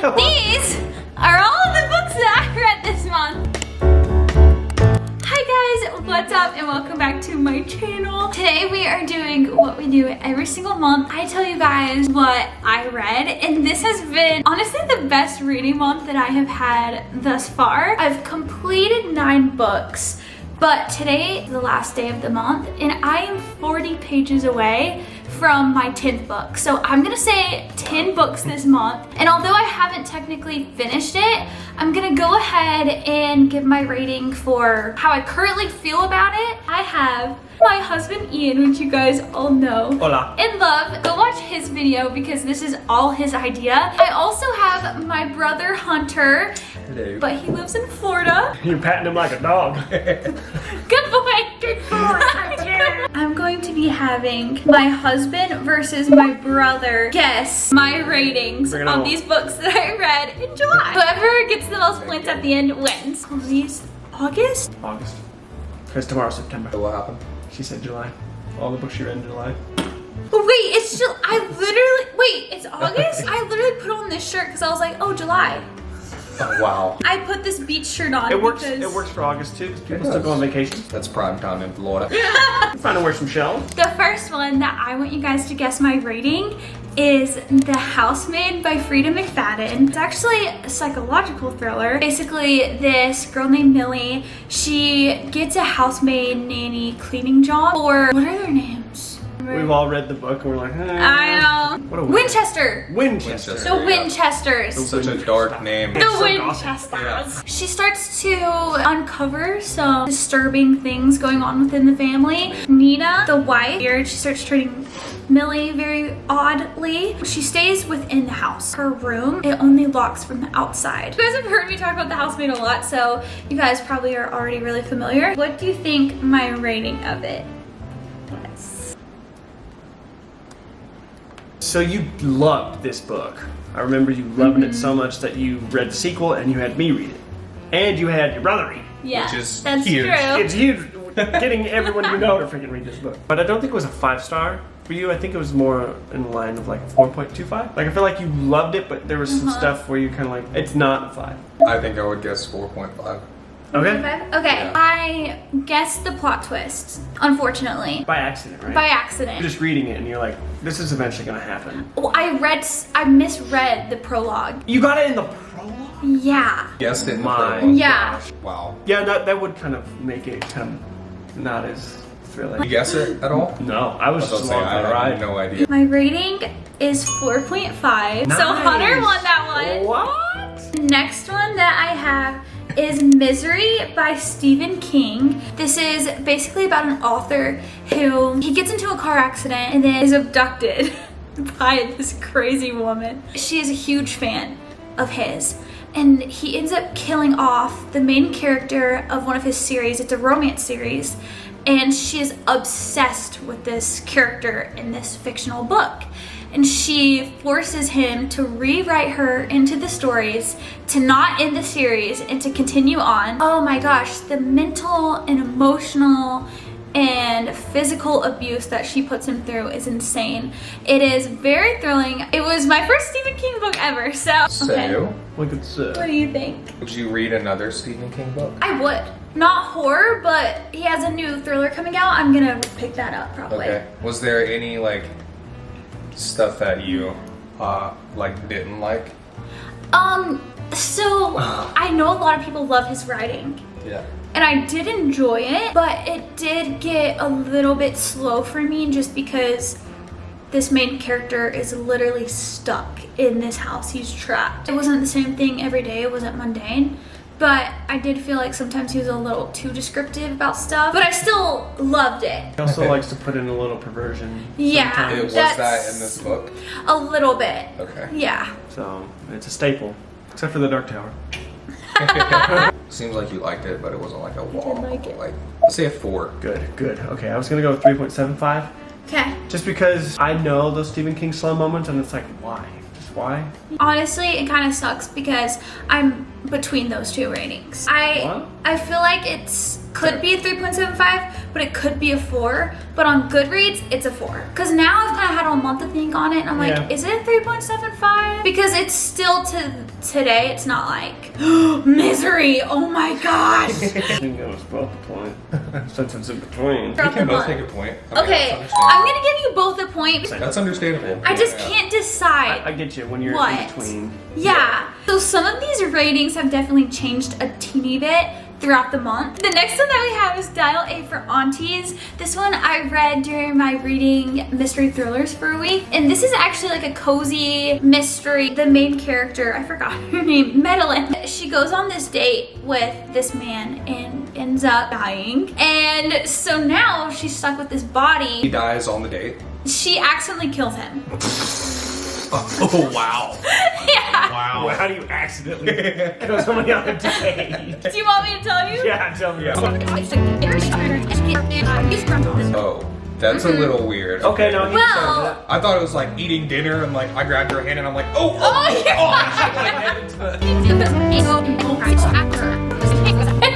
These are all of the books that I read this month. Hi guys, what's up and welcome back to my channel. Today we are doing what we do every single month. I tell you guys what I read, and this has been honestly the best reading month that I have had thus far. I've completed 9 books, but today is the last day of the month and I am 40 pages away from my 10th book. So I'm gonna say 10 books this month. And although I haven't technically finished it, I'm gonna go ahead and give my rating for how I currently feel about it. I have my husband Ian, which you guys all know Hola. and love. Go watch his video because this is all his idea. I also have my brother Hunter, Hello. but he lives in Florida. You're patting him like a dog. Good boy. Good boy. I'm going to be having my husband versus my brother guess my ratings Bring it on on. these books that I read in July. Whoever gets the most points at the end wins. Oh, these August? August. Because tomorrow's September. What happened? She said July. All the books she read in July. Oh, wait, it's July. It's August? I literally put on this shirt because I was like, oh, July. Oh, wow. I put this beach shirt on It works. because It works for August too, because people It still go on does. vacation. That's prime time in Florida. Trying to wear some shells. The first one that I want you guys to guess my rating is The Housemaid by Frida McFadden. It's actually a psychological thriller. Basically, this girl named Millie, she gets a housemaid nanny cleaning job for, what are their names? We've all read the book and we're like, I know. What a Winchester. Winchester. The Winchesters. Such a dark name. The so Winchesters. Yeah. She starts to uncover some disturbing things going on within the family. Nina, the wife, she starts treating Millie very oddly. She stays within the house. Her room, it only locks from the outside. You guys have heard me talk about The Housemaid a lot, so you guys probably are already really familiar. What do you think my rating of it was? So you loved this book. I remember you loving it so much that you read the sequel and you had me read it. And you had your brother read it. Yeah, Which is that's huge. true. It's huge. Getting everyone you know to freaking read this book. But I don't think it was a 5-star for you. I think it was more in the line of like 4.25. Like I feel like you loved it, but there was some stuff where you kind of like, it's not a 5. I think I would guess 4.5. Okay? Okay, Yeah. I guessed the plot twist, unfortunately. By accident, right? By You're accident. just reading it and you're like, this is eventually gonna happen. Well, I misread the prologue. You got it in the prologue? Yeah. Guessed it in the My prologue. Yeah. Gosh, wow. Yeah, that would kind of make it kind of not as thrilling. You guess it at all? No, I was I was just saying, along I for the have ride. no idea. My rating is 4.5. So Nice. Hunter won that one. What? Next one that I have is Misery by Stephen King. This is basically about an author who he gets into a car accident and then is abducted by this crazy woman. She is a huge fan of his, and he ends up killing off the main character of one of his series. It's a romance series, and she is obsessed with this character in this fictional book. And she forces him to rewrite her into the stories, to not end the series, and to continue on. Oh my gosh, the mental and emotional and physical abuse that she puts him through is insane. It is very thrilling. It was my first Stephen King book ever, so. Okay. So, Look at What do you think? would you read another Stephen King book? I would. Not horror, but he has a new thriller coming out. I'm gonna pick that up probably. Okay. Was there any like stuff that you like didn't like? So I know a lot of people love his writing. Yeah. And I did enjoy it, but it did get a little bit slow for me just because this main character is literally stuck in this house. He's trapped. It wasn't the same thing every day. It wasn't mundane. But I did feel like sometimes he was a little too descriptive about stuff. But I still loved it. He also likes to put in a little perversion. Yeah. sometimes. Was That's- that in this book? A little bit. Okay. Yeah. So it's a staple, except for the Dark Tower. Seems like you liked it, but it wasn't like a wall. like it. Like, let's say a 4. Good, good. Okay, I was gonna go with 3.75, Okay. just because I know those Stephen King slow moments, and it's like, why? Just why? Honestly, it kind of sucks because I'm between those two ratings. What? I feel like could be a 3.75, but it could be a 4. But on Goodreads, it's a 4. Because now I've kind of had a month to think on it, and I'm like, is it a 3.75? Because it's still today, it's not like Misery. Oh my gosh. I think that was both a point. Since it's in between. We can both take a point. I mean, Okay, that's I'm gonna give you both a point. That's understandable. I just can't decide. I get you when you're What? in between. Yeah. So some of these ratings have definitely changed a teeny bit throughout the month. The next one that we have is Dial A for Aunties. This one I read during my reading mystery thrillers for a week. And this is actually like a cozy mystery. The main character, I forgot her name, Madeline. She goes on this date with this man and ends up dying. And so now she's stuck with this He body. dies on the date. She accidentally kills him. Oh, wow. Yeah. Wow. Well, how do you accidentally kill somebody on a date? Do you want me to tell you? Yeah, tell me. Oh, that's a little weird. Okay, no, you Well- said I thought it was like eating dinner and like I grabbed her hand and I'm like, oh, Oh, yeah.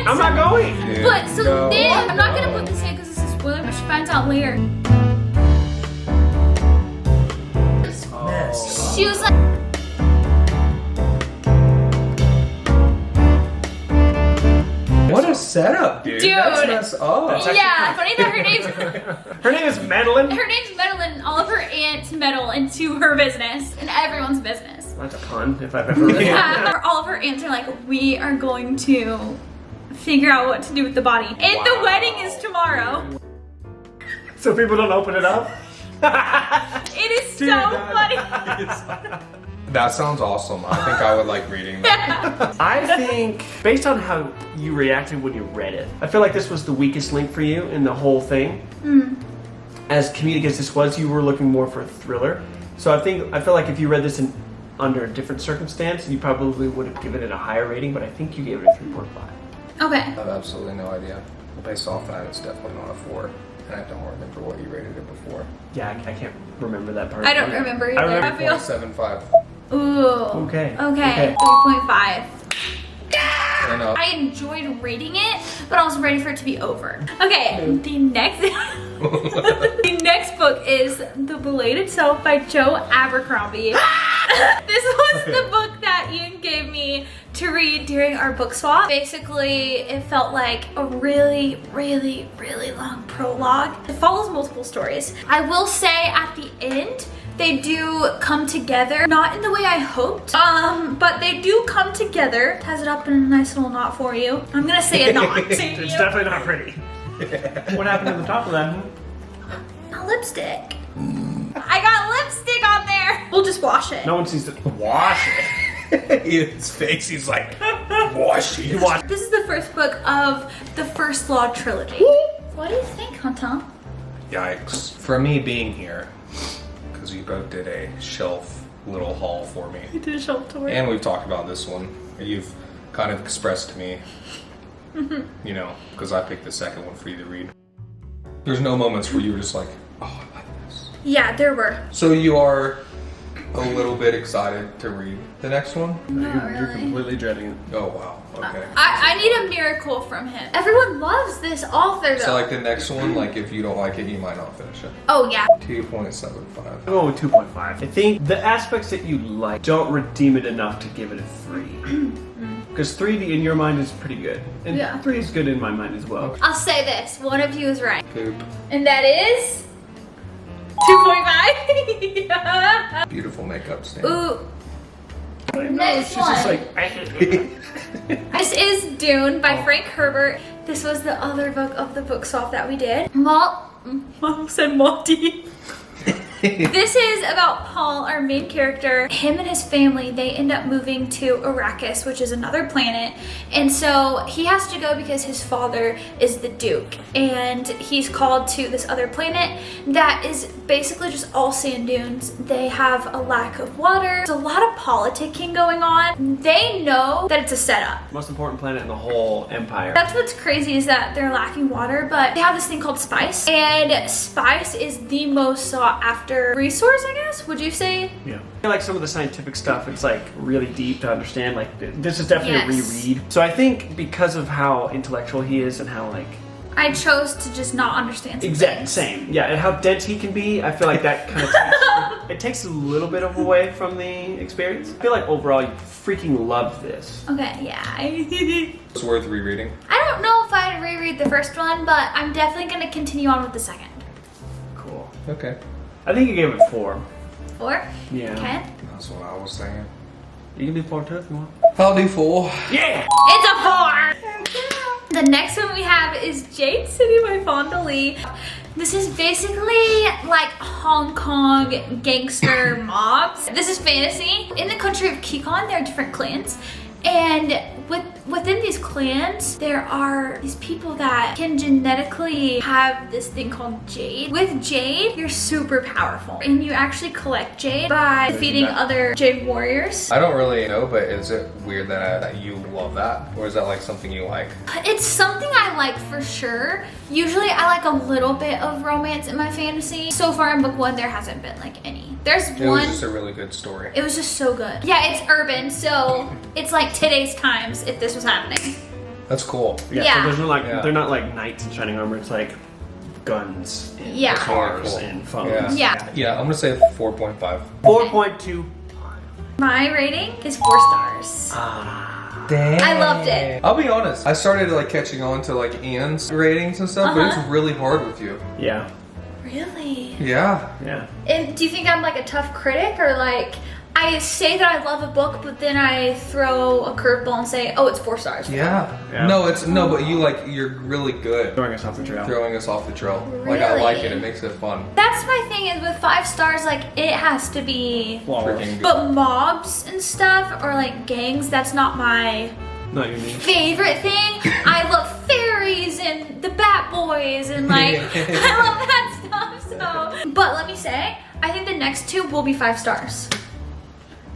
I'm not going. Dude, But so no. then, I'm not gonna put this in because it's a spoiler, but she finds out later. She was like, What a setup, dude. Dude. That's messed up. That's actually yeah, funny that Her name is Madeline. her name's meddling, and all of her aunts meddle into her business and everyone's business. That's a pun if I've ever read it. Yeah, all of her aunts are like, we are going to figure out what to do with the body. And the wedding is tomorrow. So people don't open it up? It is so Dude, that- funny. That sounds awesome. I think I would like reading that. I think, based on how you reacted when you read it, I feel like this was the weakest link for you in the whole thing. As comedic as this was, you were looking more for a thriller. So I feel like if you read this under a different circumstance, you probably would have given it a higher rating, but I think you gave it a 3.5. Okay. I have absolutely no idea. Based off that, it's definitely not a 4. And I don't remember what you rated it before. Yeah, I can't remember that part. I don't remember either. I remember I feel 0.75. Ooh. Okay. Okay. Okay. 3.5. Fair enough. I enjoyed reading it, but I was ready for it to be over. Okay, the next the next book is The Belated Self by Joe Abercrombie. This was the book that Ian gave me to read during our book swap. Basically, it felt like a really, really, really long prologue. It follows multiple stories. I will say at the end, they do come together, not in the way I hoped, but they do come together. Ties it up in a nice little knot for you. I'm gonna say a knot. It's definitely not pretty. What happened to the top of that? A lipstick. I got lipstick on there. We'll just wash it. No one sees it. Wash it. His face, he's like, wash it. You watch. This is the first book of the First Law trilogy. What do you think, Hunter? Yikes. For me being here, because you both did a shelf little haul for me. You did a shelf tour. And we've talked about this one. You've kind of expressed to me, you know, because I picked the second one for you to read. There's no moments where you were just like, oh, I like this. Yeah, there were. So you are a little bit excited to read the next one? You're completely dreading it. Oh, wow. Okay. I need a miracle from him. Everyone loves this author though. So like the next one, like if you don't like it, you might not finish it. Oh yeah. 2.75. I'm going with 2.5. I think the aspects that you like don't redeem it enough to give it a 3. Because 3 in your mind is pretty good. And Yeah. 3 is good in my mind as well. I'll say this. One of you is right. Poop. And that is 2.5. Beautiful makeup stand. Ooh. I know, Next she's just one. like, I hate it. This is Dune by Frank Herbert. This was the other book of the book swap that we did. Mom said Monty. This is about Paul, our main character. Him and his family, they end up moving to Arrakis, which is another planet. And so he has to go because his father is the Duke. And he's called to this other planet that is basically just all sand dunes. They have a lack of water. There's a lot of politicking going on. They know that it's a setup. Most important planet in the whole empire. That's what's crazy is that they're lacking water, but they have this thing called spice. And spice is the most sought after after resource, I guess. Would you say? Yeah. I feel like some of the scientific stuff, it's like really deep to understand. Like this is definitely a Yes. reread. So I think because of how intellectual he is and how like I chose to just not understand some exact things. same, yeah, and how dense he can be, I feel like that kind of it takes a little bit of away from the experience. I feel like overall you freaking loved this. Okay, yeah. It's worth rereading. I don't know if I'd reread the first one, but I'm definitely gonna continue on with the second. Cool. Okay. I think you gave it 4. 4? Yeah. Okay. That's what I was saying. You can do 4 too if you want. I'll do 4. Yeah! It's a 4! The next one we have is Jade City by Fonda Lee. This is basically like Hong Kong gangster mobs. This is fantasy. In the country of Kikon, there are different clans. And within these clans, there are these people that can genetically have this thing called Jade. With Jade, you're super powerful. And you actually collect Jade by defeating other Jade warriors. I don't really know, but is it weird that you love that? Or is that like something you like? It's something I like for sure. Usually I like a little bit of romance in my fantasy. So far in book 1, there hasn't been like any. There's It one. was just a really good story. It was just so good. Yeah, it's urban, so it's like today's times if this was happening. That's cool. Yeah. So there's no like Yeah. they're not like knights in shining armor, it's like guns and Yeah. cars Cool. and phones. Yeah. Yeah. Yeah, I'm gonna say 4.5. 4.2. My rating is 4 stars. Damn. I loved it. I'll be honest. I started like catching on to like Ian's ratings and stuff, but it's really hard with you. Yeah. Really? Yeah. Yeah. And do you think I'm like a tough critic, or like I say that I love a book, but then I throw a curveball and say, oh, it's 4 stars? Yeah. Yeah. No, but you're really good Throwing us off the trail. throwing us off the trail. Like I like it. Really? It makes it fun. That's my thing is with 5 stars, like it has to be. Flawless. Freaking good. But mobs and stuff, or like gangs, that's not my Not your name. favorite thing. I love fairies and the Bat Boys and like I love that stuff. So, but let me say, I think the next 2 will be 5 stars.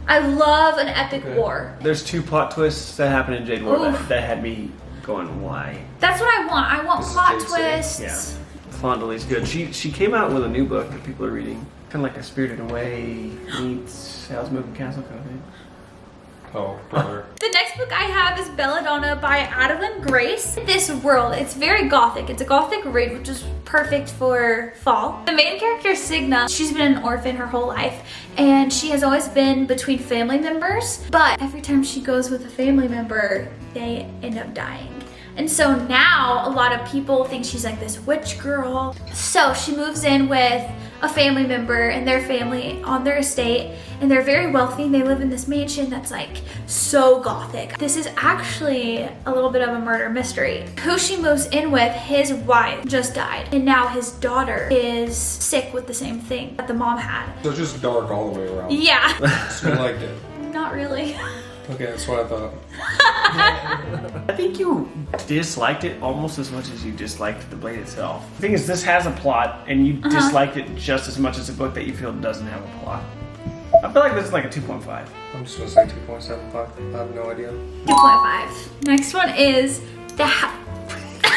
I love an epic war. There's 2 plot twists that happen in Jade War Oof. that had me going, why? That's what I want. I want This is plot Jade City. twists. Yeah. Fonda Lee's good. She came out with a new book that people are reading. Kind of like a Spirited Away meets Howl's Moving Castle kind of thing. Oh, brother. The next book I have is Belladonna by Adeline Grace. This world, it's very gothic. It's a gothic read, which is perfect for fall. The main character, Signa, she's been an orphan her whole life, and she has always been between family members, but every time she goes with a family member, they end up dying. And so now a lot of people think she's like this witch girl. So she moves in with a family member and their family on their estate, and they're very wealthy. They live in this mansion that's like so gothic. This is actually a little bit of a murder mystery. Who she moves in with, his wife just died, and now his daughter is sick with the same thing that the mom had. So it's just dark all the way around. Yeah. So you liked it. Not really. Okay, that's what I thought. I think you disliked it almost as much as you disliked the blade itself. The thing is, this has a plot, and you disliked it just as much as a book that you feel doesn't have a plot. I feel like this is like a 2.5. I'm just gonna say 2.75. I have no idea. 2.5. Next one is the I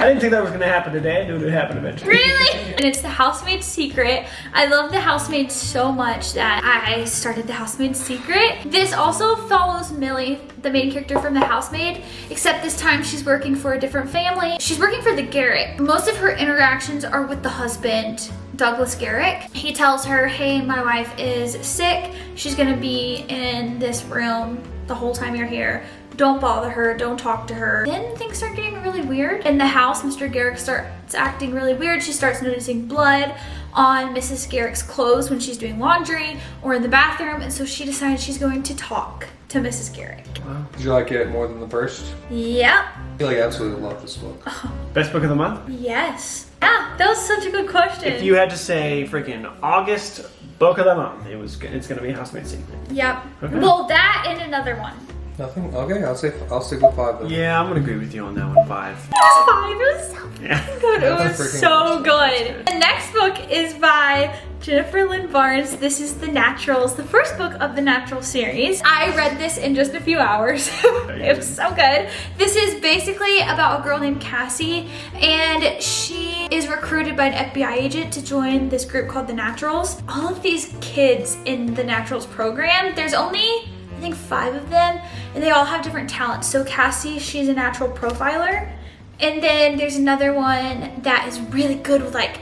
didn't think that was going to happen today. I knew it would happen eventually. Really? And it's the Housemaid Secret. I love the Housemaid so much that I started the Housemaid Secret. This also follows Millie, the main character from the Housemaid, except this time she's working for a different family. She's working for the Garrick. Most of her interactions are with the husband, Douglas Garrick. He tells her, hey, my wife is sick. She's gonna be in this room the whole time you're here. Don't bother her, don't talk to her. Then things start getting really weird. In the house, Mr. Garrick starts acting really weird. She starts noticing blood on Mrs. Garrick's clothes when she's doing laundry or in the bathroom, and so she decides she's going to talk to Mrs. Garrick. Did you like it more than the first? Yep. I really absolutely love this book. Best book of the month? Yes. Yeah, that was such a good question. If you had to say freaking August book of the month, it's going to be Housemaid Secret. Yep. Okay. Well, that and another one. Nothing? Okay, I'll stick with 5 then. Yeah, I'm going to agree with you on that one. 5. It was 5. It was so Yeah. good. It That's was freaking so awesome. good. The next book is by Jennifer Lynn Barnes. This is The Naturals, the first book of the Natural series. I read this in just a few hours. It was so good. This is basically about a girl named Cassie, and she is recruited by an FBI agent to join this group called The Naturals. All of these kids in the Naturals program, there's only, I think, 5 of them, and they all have different talents. So Cassie, she's a natural profiler, and then there's another one that is really good with like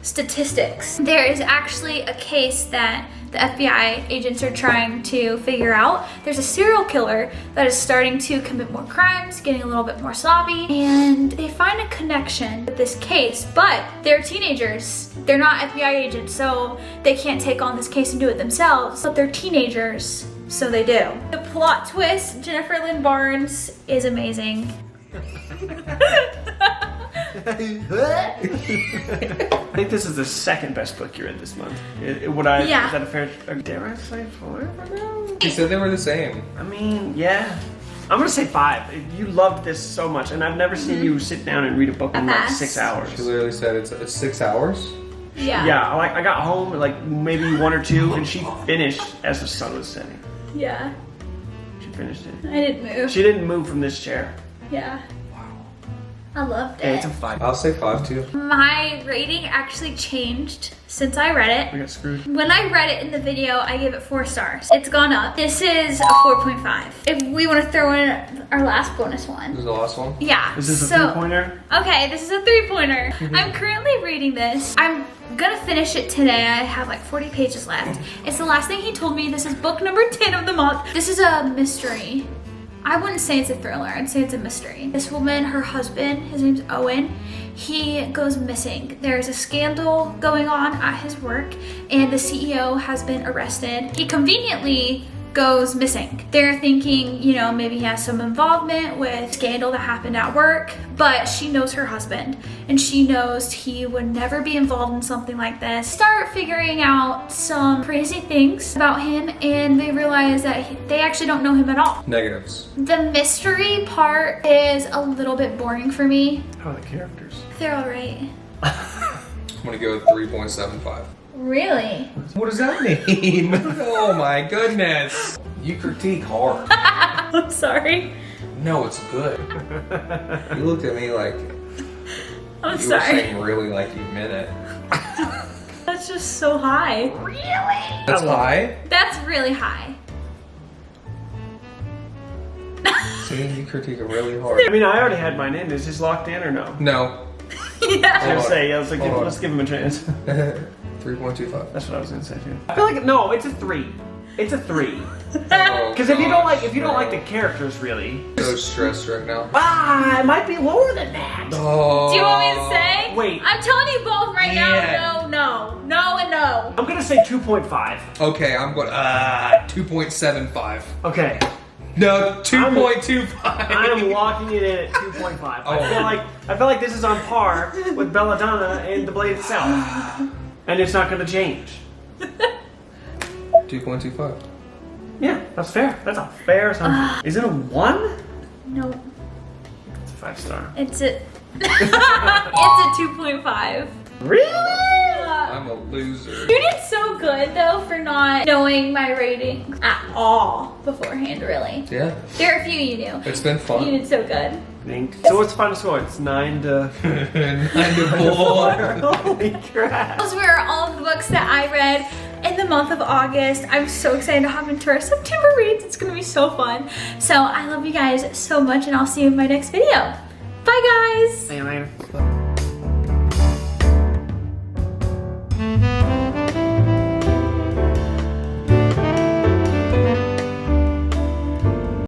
statistics. There is actually a case that the FBI agents are trying to figure out. There's a serial killer that is starting to commit more crimes, getting a little bit more sloppy, and they find a connection with this case, but they're teenagers. They're not FBI agents, so they can't take on this case and do it themselves, but they're teenagers, so they do. The plot twist, Jennifer Lynn Barnes is amazing. I think this is the second best book you read this month. Would I? Yeah. Is that a fair? Dare I say 4? You said they were the same. I mean, yeah. I'm gonna say 5. You loved this so much, and I've never seen you sit down and read a book in like 6 hours. She literally said it's 6 hours. Yeah. Yeah. Like I got home at like maybe 1 or 2, and she finished as the sun was setting. Yeah. She finished it. I didn't move. She didn't move from this chair. Yeah. I loved it. Hey, it's a 5. I'll say 5 too. My rating actually changed since I read it. We got screwed. When I read it in the video, I gave it 4 stars. It's gone up. This is a 4.5. If we want to throw in our last bonus This one. is the last one. Yeah. Is this a so, 3-pointer? Okay, this is a 3-pointer. I'm currently reading this. I'm gonna finish it today. I have like 40 pages left. It's the last thing he told me. This is book number 10 of the month. This is a mystery. I wouldn't say it's a thriller, I'd say it's a mystery. This woman, her husband, his name's Owen, he goes missing. There's a scandal going on at his work, and the CEO has been arrested. He conveniently goes missing. They're thinking, you know, maybe he has some involvement with a scandal that happened at work, but she knows her husband, and she knows he would never be involved in something like this. Start figuring out some crazy things about him, and they realize that they actually don't know him at all. Negatives. The mystery part is a little bit boring for me. How are the characters? They're all right. I'm gonna go with 3.75. Really? What does that mean? Oh my goodness. You critique hard. I'm sorry. No, it's good. You looked at me like I'm you were sorry. saying really like you meant it. That's just so high. Really? That's high. That's really high. See, you critique it really hard. I mean, I already had mine in. Is this locked in or no? No. I was Yeah. gonna say, I was like, Hold on. let's give him a chance. 3.25. That's what I was gonna say too. I feel like no, it's a 3. It's a 3. Oh, Because if you don't like gosh, the characters really, so stressed right now. it might be lower than that. Oh. Do you want me to say? Wait. I'm telling you both right Yeah. now. No, and no. I'm gonna say 2.5. Okay, I'm going 2.75. Okay. No, 2.25. I am locking it in at 2.5. Oh. I feel like this is on par with Belladonna and the blade itself. And it's not gonna change. 2.25. Yeah, that's fair. That's a fair assumption. Is it a 1? No, It's a 5-star. it's a it's a 2.5. Really? I'm a loser. You did so good though for not knowing my rating at all beforehand, really. Yeah, There are a few you knew. it's been You fun. did so good. So what's the final score? It's 9 to 4. Holy crap. Those were all of the books that I read in the month of August. I'm so excited to hop into our September reads. It's gonna be so fun. So I love you guys so much, and I'll see you in my next video. Bye guys. See you later.